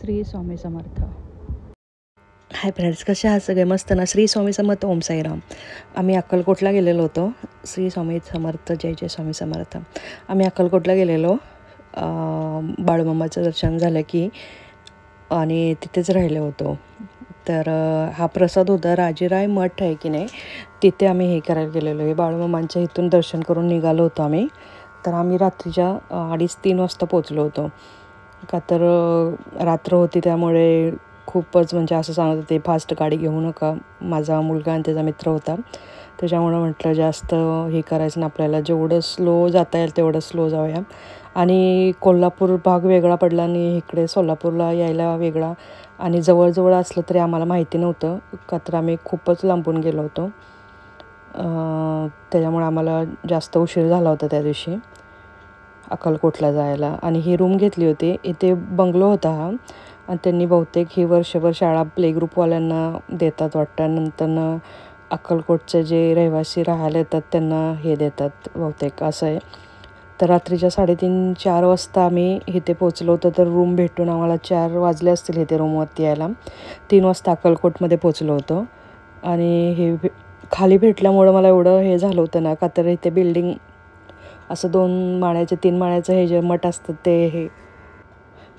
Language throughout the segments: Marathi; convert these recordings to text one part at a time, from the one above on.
श्री स्वामी समर्थ. हाय फ्रेंड्स, कसे आहात सगळे? मस्त ना? श्री स्वामी समर्थ. ओम साईराम. आम्ही अक्कलकोटला गेलेलो होतो. श्री स्वामी समर्थ. जय जय स्वामी समर्थ. आम्ही अक्कलकोटला गेलेलो. बाळूमामाचं दर्शन झालं की आणि तिथेच राहिले होतो. तर हा प्रसाद होता. राजेराय मठ आहे की नाही, तिथे आम्ही हे करायला गेलेलो आहे. बाळूमामांच्या इथून दर्शन करून निघालो होतो आम्ही. तर आम्ही रात्रीच्या 2:30-3 वाजता पोचलो होतो. का तर रात्र होती, त्यामुळे खूपच म्हणजे असं सांगत होते फास्ट गाडी घेऊ नका. माझा मुलगा आणि त्याचा मित्र होता, त्याच्यामुळं म्हटलं जास्त हे करायचं ना, आपल्याला जेवढं स्लो जाता येईल तेवढं स्लो जाऊया. आणि कोल्हापूर भाग वेगळा पडला आणि इकडे सोलापूरला यायला वेगळा, आणि जवळजवळ असलं तरी आम्हाला माहिती नव्हतं, का तर आम्ही खूपच लांबून गेलो होतो. त्याच्यामुळे आम्हाला जास्त उशीर झाला होता त्या दिवशी अक्कलकोटला जायला. आणि ही रूम घेतली होती. इथे बंगलो होता हा, आणि त्यांनी बहुतेक ही वर्षभर शाळा प्ले ग्रुपवाल्यांना देतात वाटतं. नंतर अक्कलकोटचे जे रहिवासी राहायला येतात त्यांना हे देतात बहुतेक, असं आहे. तर रात्रीच्या 3:30-4 वाजता आम्ही इथे पोचलो होतो. तर रूम भेटून आम्हाला 4 वाजले असतील इथे रूमवरती यायला. 3 वाजता अक्कलकोटमध्ये पोचलो होतो. आणि हे खाली भेटल्यामुळं मला एवढं हे झालं होतं ना, का तर इथे बिल्डिंग असं 2 माळ्याचे 3 माळ्याचं हे जे मठ असतं ते हे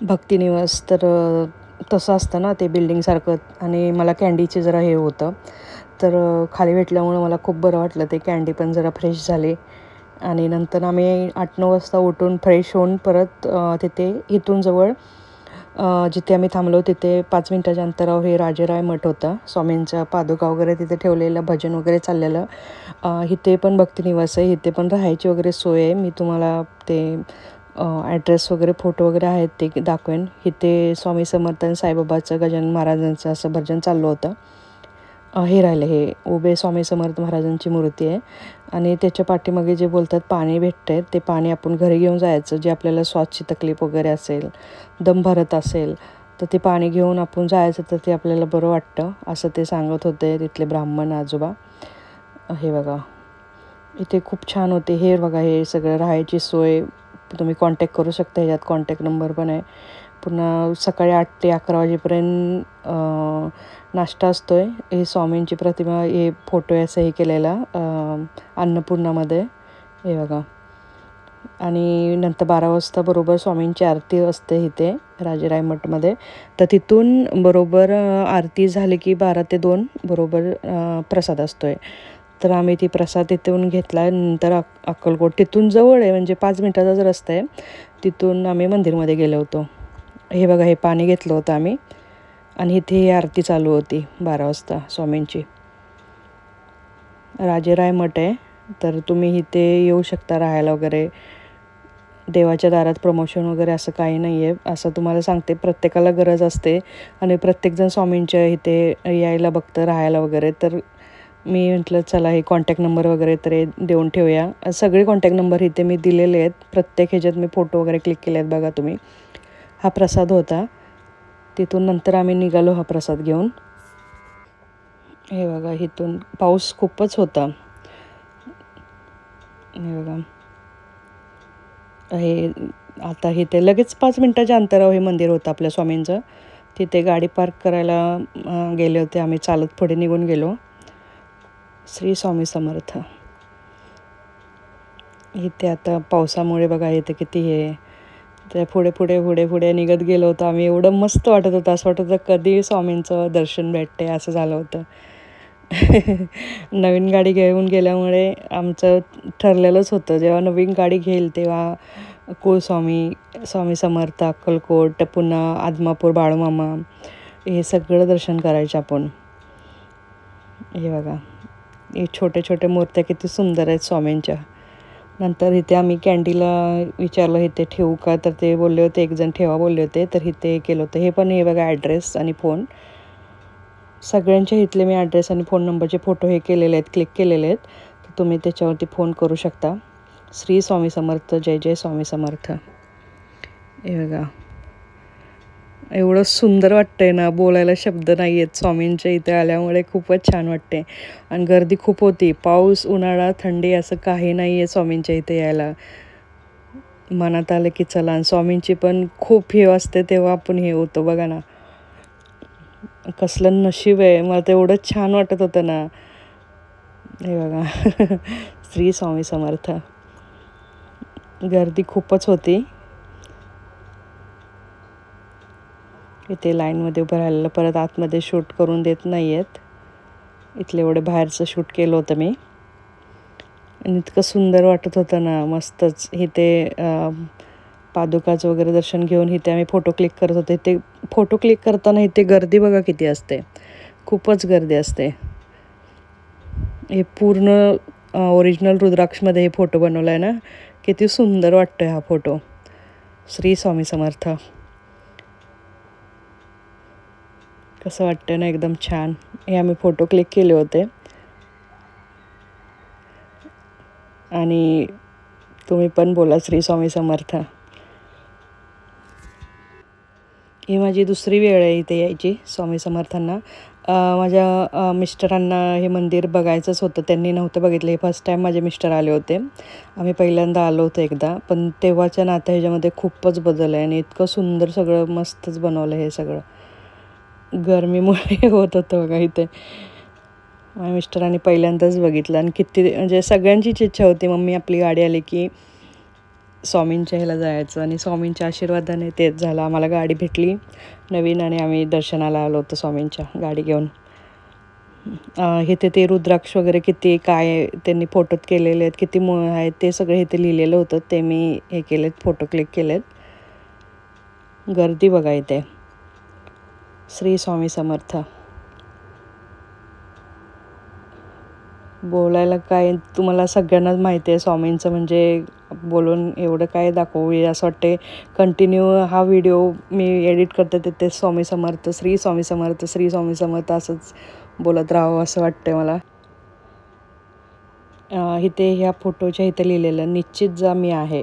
भक्तिनिवास, तर तसं असतं ना ते बिल्डिंगसारखं. आणि मला कँडीचे जरा हे होतं, तर खाली भेटल्यामुळं मला खूप बरं वाटलं. ते कँडी पण जरा फ्रेश झाली. आणि नंतर आम्ही 8-9 वाजता उठून फ्रेश होऊन परत तिथे इथून जवळ जिथे आम्ही थांबलो तिथे 5 मिनिटाच्या अंतरावर हे राजेराय मठ होता. स्वामींचा पादुका वगैरे तिथे ठेवलेलं, भजन वगैरे चाललेलं. इथे पण भक्तिनिवास आहे, इथे पण राहायची वगैरे सोय आहे. मी तुम्हाला ते ॲड्रेस वगैरे फोटो वगैरे आहेत ते दाखवेन. इथे स्वामी समर्थ आणि साईबाबाचं, गजानन महाराजांचं असं भजन चाललं होतं. हे राहिलं, हे उभे स्वामी समर्थ महाराजांची मूर्ती आहे. आणि त्याच्या पाठीमागे जे बोलतात पाणी भेटतं, ते पाणी आपण घरी घेऊन जायचं. जे आपल्याला श्वासची तकलीफ वगैरे असेल, दम भरत असेल, तर ते पाणी घेऊन आपण जायचं, तर ते आपल्याला बरं वाटतं, असं ते सांगत होते तिथले ब्राह्मण आजोबा. हे बघा, इथे खूप छान होते. हे बघा, हे सगळं राहायची सोय तुम्ही कॉन्टॅक्ट करू शकता. ह्याच्यात कॉन्टॅक्ट नंबर पण आहे. पुन्हा सकाळी 8 ते 11 वाजेपर्यंत नाश्ता असतो आहे. हे स्वामींची प्रतिमा, हे फोटो असं हे केलेला अन्नपूर्णामध्ये, हे बघा. आणि नंतर 12 वाजता बरोबर स्वामींची आरती असते इथे राजेराय मठमध्ये. तर तिथून बरोबर आरती झाली की 12 ते 2 बरोबर प्रसाद असतो आहे. तर आम्ही ती प्रसाद तिथून घेतला. नंतर अक्कलकोट तिथून जवळ आहे, म्हणजे 5 मिनिटाचाच रस्ता आहे. तिथून आम्ही मंदिरमध्ये गेलो होतो. हे बघा, हे पाणी घेतलं होतं आम्ही. आणि इथे आरती चालू होती 12 वाजता स्वामींची. राजेराय मठ आहे, तर तुम्ही इथे येऊ शकता राहायला वगैरे. देवाच्या दारात प्रमोशन वगैरे असं काही नाही आहे, असं तुम्हाला सांगते. प्रत्येकाला गरज असते आणि प्रत्येकजण स्वामींच्या इथे यायला बघतं राहायला वगैरे. तर मी म्हटलं चला हे कॉन्टॅक्ट नंबर वगैरे तरी देऊन ठेवूया. सगळे कॉन्टॅक्ट नंबर इथे मी दिलेले आहेत. प्रत्येक ह्याच्यात मी फोटो वगैरे क्लिक केले आहेत, बघा तुम्ही. हा प्रसाद होता. तिथून नंतर आम्ही निघालो हा प्रसाद घेऊन. हे बघा, इथून पाऊस खूपच होता. हे बघा, हे आता इथे लगेच 5 मिनिटाच्या अंतरावर हे मंदिर होतं आपल्या स्वामींचं. तिथे गाडी पार्क करायला गेले होते आम्ही, चालत पुढे निघून गेलो. श्री स्वामी समर्थ. इथे आता पावसामुळे बघा इथे किती हे, त्या पुढे पुढे पुढे पुढे निघत गेलो होतो आम्ही. एवढं मस्त वाटत होतं, असं वाटत होतं कधी स्वामींचं दर्शन भेटते, असं झालं होतं. नवीन गाडी घेऊन गेल्यामुळे आमचं ठरलेलंच होतं, जेव्हा नवीन गाडी घेईल तेव्हा कुळस्वामी, स्वामी समर्थ, अक्कलकोट, पुन्हा आदमापूर, बाळूमामा, हे सगळं दर्शन करायचं आपण. हे बघा, हे छोटे छोटे मूर्त्या किती सुंदर आहेत स्वामींच्या. नंतर इथे आम्ही कँडीला विचारलं इथे ठेवू का, तर ते बोलले होते, एकजण ठेवा बोलले होते, तर इथे केलं होतं. हे पण हे बघा, ॲड्रेस आणि फोन सगळ्यांच्या इथले मी ॲड्रेस आणि फोन नंबरचे फोटो हे केलेले आहेत, क्लिक केलेले आहेत. तर तुम्ही त्याच्यावरती फोन करू शकता. श्री स्वामी समर्थ. जय जय स्वामी समर्थ. हे बघा, एवढं सुंदर वाटतंय ना, बोलायला शब्द नाही आहेत. स्वामींच्या इथे आल्यामुळे खूपच छान वाटते. आणि गर्दी खूप होती. पाऊस, उन्हाळा, थंडी असं काही नाही आहे स्वामींच्या इथे यायला. मनात आलं की चला. आणि स्वामींची पण खूप हे असते तेव्हा आपण हे होतं बघा ना. कसलं नशीब आहे, मला तर एवढं छान वाटत होतं ना. हे बघा श्री स्वामी समर्थ. गर्दी खूपच होती. इथे लाईनमध्ये उभं राहिलेलं, परत आतमध्ये शूट करून देत नाही आहेत. इथले एवढे बाहेरचं शूट केलं होतं मी. आणि इतकं सुंदर वाटत होतं ना, मस्तच. इथे पादुकाचं वगैरे दर्शन घेऊन इथे आम्ही फोटो क्लिक करत होते. ते फोटो क्लिक करताना इथे गर्दी बघा किती असते, खूपच गर्दी असते. हे पूर्ण ओरिजिनल रुद्राक्षमध्ये हे फोटो बनवला आहे ना, किती सुंदर वाटतो हा फोटो. श्री स्वामी समर्थ. कसं वाटतं ना, एकदम छान. हे आम्ही फोटो क्लिक केले होते. आणि तुम्ही पण बोला श्री स्वामी समर्थ. ही माझी दुसरी वेळ आहे इथे यायची स्वामी समर्थांना. माझ्या मिस्टरांना हे मंदिर बघायचंच होतं, त्यांनी नव्हतं बघितलं. हे फर्स्ट टाईम माझे मिस्टर आले होते. आम्ही पहिल्यांदा आलो होतो एकदा, पण तेव्हाच्या नात्या ह्याच्यामध्ये खूपच बदल आहे. आणि इतकं सुंदर सगळं मस्तच बनवलं हे सगळं. गरमीमुळे होत होतं बघा इथे. माझ्या मिस्टरांनी पहिल्यांदाच बघितलं. आणि किती म्हणजे सगळ्यांचीच इच्छा होती, मम्मी आपली गाडी आली की स्वामींच्या ह्याला जायचं. आणि स्वामींच्या आशीर्वादाने तेच झालं. आम्हाला गाडी भेटली नवीन आणि आम्ही दर्शनाला आलो होतो स्वामींच्या गाडी घेऊन. इथे ते रुद्राक्ष वगैरे किती काय त्यांनी फोटोत केलेले आहेत, किती आहेत ते सगळे इथे लिहिलेलं होतं. ते मी हे केलेत, फोटो क्लिक केलेत. गर्दी बघा इथे. श्री स्वामी समर्थ. बोलायला काय, तुम्हाला सगळ्यांनाच माहिती आहे स्वामींचं म्हणजे बोलून एवढं काय दाखवू. असं वाटते कंटिन्यू हा व्हिडिओ मी एडिट करते तिथे स्वामी समर्थ, श्री स्वामी समर्थ, श्री स्वामी समर्थ असंच बोलत राहावं असं वाटतं मला. इथे ह्या फोटोच्या इथे लिहिलेलं निश्चित जा मी आहे.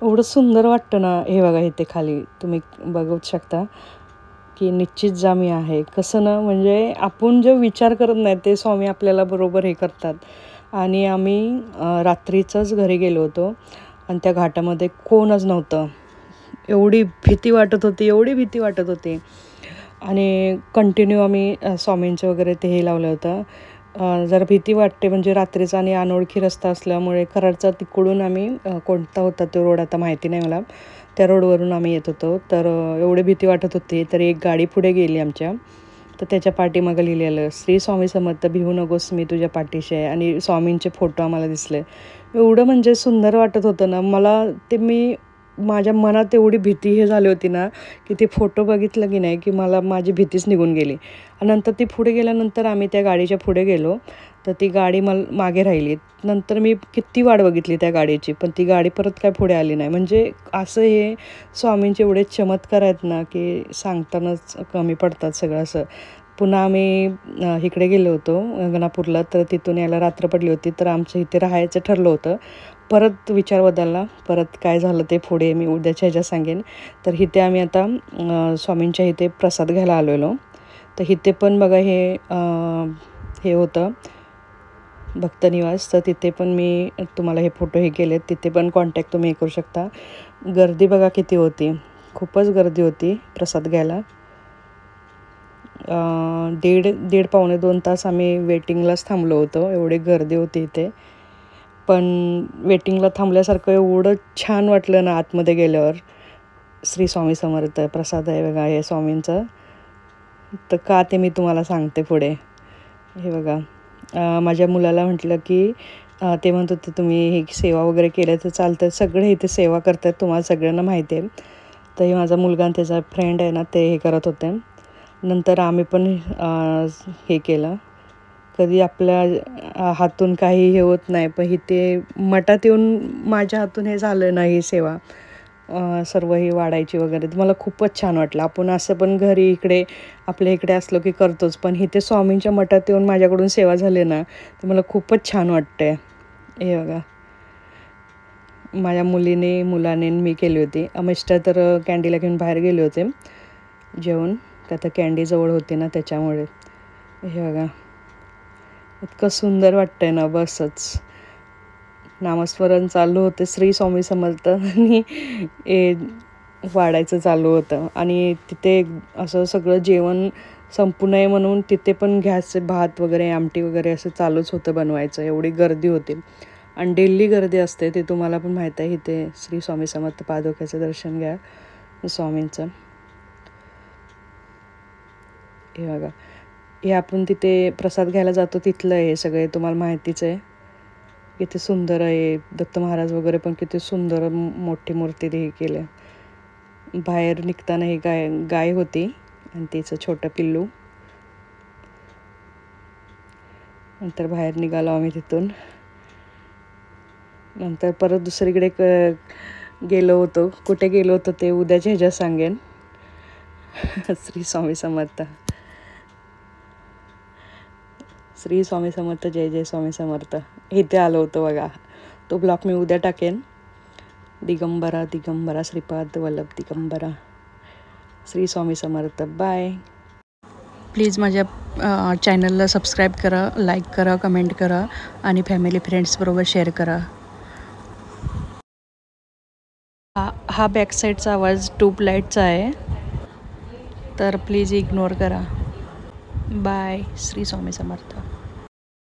एवढं सुंदर वाटतं ना. हे बघा इथे खाली तुम्ही बघूच शकता की निश्चित जा मी आहे. कसं ना, म्हणजे आपण जो विचार करत नाही ते स्वामी आपल्याला बरोबर हे करतात. आणि आम्ही रात्रीचंच घरी गेलो होतो आणि त्या घाटामध्ये कोणच नव्हतं. एवढी भीती वाटत होती, एवढी भीती वाटत होती. आणि कंटिन्यू आम्ही स्वामींचं वगैरे ते हे लावलं होतं. जरा भीती वाटते म्हणजे रात्रीचा आणि अनोळखी रस्ता असल्यामुळे. कराडचा तिकडून आम्ही कोणता होता तो रोड आता माहिती नाही मला, त्या रोडवरून आम्ही येत होतो. तर एवढी भीती वाटत होती. तर एक गाडी पुढे गेली आमच्या, तर त्याच्या पाठीमागं लिहिलेलं श्री स्वामी समर्थ, भिवू नकोस मी तुझ्या पाठीशी आहे. आणि स्वामींचे फोटो आम्हाला दिसले. एवढं म्हणजे सुंदर वाटत होतं ना मला ते. मी माझ्या मनात एवढी भीती हे झाली होती ना की ते फोटो बघितलं की नाही की मला माझी भीतीच निघून गेली. आणि नंतर ती पुढे गेल्यानंतर आम्ही त्या गाडीच्या पुढे गेलो, तर ती गाडी मला मागे राहिली. नंतर मी किती वाट बघितली त्या गाडीची, पण ती गाडी परत काय पुढे आली नाही. म्हणजे असं हे स्वामींचे एवढे चमत्कार आहेत ना की सांगतानाच कमी पडतात सगळं असं. पुन्हा आम्ही इकडे गेलो होतो गंगापूरला, तर तिथून यायला रात्र पडली होती. तर आमचं इथे राहायचं ठरलं होतं. परत विचार बदलला. परत काय झालं ते पुढे मी उद्याच्या ह्याच्यात सांगेन. तर इथे आम्ही आता स्वामींच्या इथे प्रसाद घ्यायला आलेलो. तर इथे पण बघा हे होतं भक्तनिवास. तर तिथे पण मी तुम्हाला हे फोटो हे केलेत. तिथे पण कॉन्टॅक्ट तुम्ही हे करू शकता. गर्दी बघा किती होती, खूपच गर्दी होती प्रसाद घ्यायला. दीड पावणे 2 तास आम्ही वेटिंगलाच थांबलो होतो. एवढी गर्दी होती इथे. पण वेटिंगला थांबल्यासारखं एवढं छान वाटलं ना आतमध्ये गेल्यावर. श्री स्वामी समर्थ प्रसाद आहे बघा हे स्वामींचं. तर का ते मी तुम्हाला सांगते पुढे. हे बघा माझ्या मुलाला म्हटलं की ते म्हणत होते तुम्ही हे सेवा वगैरे केल्या तर चालतं. सगळे इथे सेवा करतात, तुम्हाला सगळ्यांना माहिती आहे. तर हे माझा मुलगा आणि त्याचा फ्रेंड आहे ना ते हे करत होते. नंतर आम्ही पण हे केलं. कधी आपल्या हातून काही हे होत नाही, पण इथे मठात येऊन माझ्या हातून हे झालं नाही ही सेवा सर्व ही वाढायची वगैरे. तर मला खूपच छान वाटलं. आपण असं पण घरी इकडे आपल्या इकडे असलो की करतोच, पण इथे स्वामींच्या मठात येऊन माझ्याकडून सेवा झाली ना तर मला खूपच छान वाटते. हे बघा माझ्या मुलाने मी केली होती. मिस्टर तर कँडीला घेऊन बाहेर गेले होते जेवण, का तर कँडी जवळ होती ना त्याच्यामुळे. हे बघा इतकं सुंदर वाटतंय ना बसच. नामस्मरण चालू होते, श्री स्वामी समर्थ आणि वाढायचं चालू होतं. आणि तिथे असं सगळं जेवण संपू नये म्हणून तिथे पण गॅसचे भात वगैरे आमटी वगैरे असं चालूच होतं बनवायचं. एवढी गर्दी होती आणि डेली गर्दी असते ते तुम्हाला पण माहीत आहे. इथे श्री स्वामी समर्थ पादुक्याचं दर्शन घ्या स्वामींचं. हे बघा, हे आपण तिथे प्रसाद घ्यायला जातो तिथलं हे सगळे तुम्हाला माहितीच आहे. किती सुंदर आहे, दत्त महाराज वगैरे पण किती सुंदर मोठी मूर्ती हे केलं. बाहेर निघताना ही गाय होती आणि तिचं छोटं पिल्लू. नंतर बाहेर निघालो आम्ही तिथून. नंतर परत दुसरीकडे गेलो होतो. कुठे गेलो होतो ते उद्याच्या ह्याच्यात सांगेन. श्री स्वामी समर्थ. श्री स्वामी समर्थ, जय जय स्वामी समर्थ. इथे आलो होतो बघा. तो ब्लॉग मी उद्या टाकेन. दिगंबरा दिगंबरा श्रीपाद वल्लभ दिगंबरा. श्री स्वामी समर्थ. बाय. प्लीज माझ्या चॅनलला सबस्क्राईब करा, लाईक करा, कमेंट करा आणि फॅमिली फ्रेंड्सबरोबर शेअर करा. हा बॅक साईडचा आवाज ट्यूबलाईटचा आहे, तर प्लीज इग्नोर करा. बाय. श्री स्वामी समर्थ.